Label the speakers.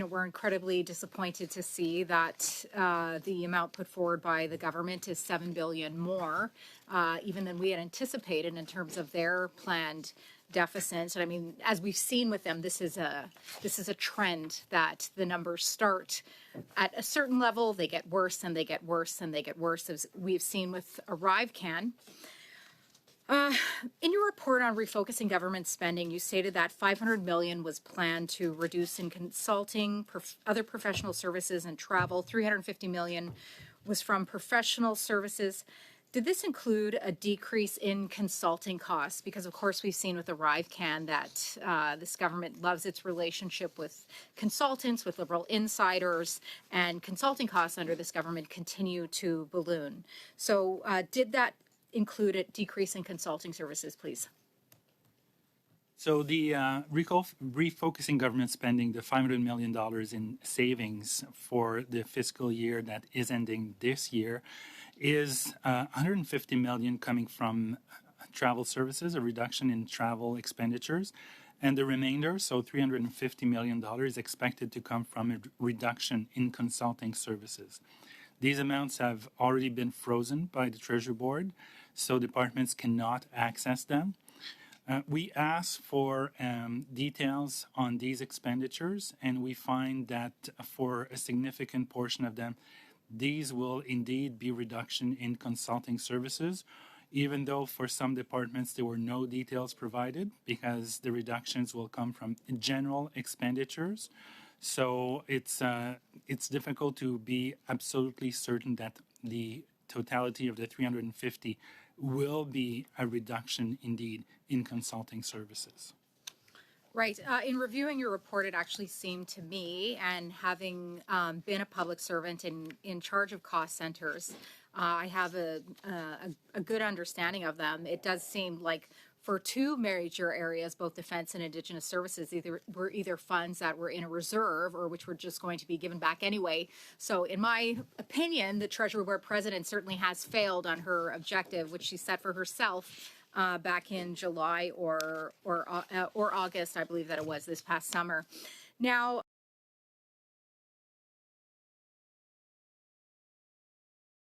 Speaker 1: we're incredibly disappointed to see that the amount put forward by the government is $7 billion more, even than we had anticipated in terms of their planned deficits. And I mean, as we've seen with them, this is a trend that the numbers start at a certain level, they get worse and they get worse and they get worse, as we've seen with ArriveCan. In your report on refocusing government spending, you stated that $500 million was planned to reduce in consulting, other professional services, and travel. $350 million was from professional services. Did this include a decrease in consulting costs? Because, of course, we've seen with ArriveCan that this government loves its relationship with consultants, with Liberal insiders, and consulting costs under this government continue to balloon. So did that include a decrease in consulting services, please?
Speaker 2: So the refocusing government spending, the $500 million in savings for the fiscal year that is ending this year, is $150 million coming from travel services, a reduction in travel expenditures, and the remainder, so $350 million, is expected to come from a reduction in consulting services. These amounts have already been frozen by the Treasury Board, so departments cannot access them. We asked for details on these expenditures, and we find that for a significant portion of them, these will indeed be reduction in consulting services, even though for some departments there were no details provided because the reductions will come from general expenditures. So it's difficult to be absolutely certain that the totality of the 350 will be a reduction indeed in consulting services.
Speaker 1: Right. In reviewing your report, it actually seemed to me, and having been a public servant in charge of cost centers, I have a good understanding of them. It does seem like for two major areas, both defense and Indigenous services, were either funds that were in a reserve or which were just going to be given back anyway. So in my opinion, the Treasury Board president certainly has failed on her objective, which she set for herself back in July or August, I believe that it was, this past summer. Now,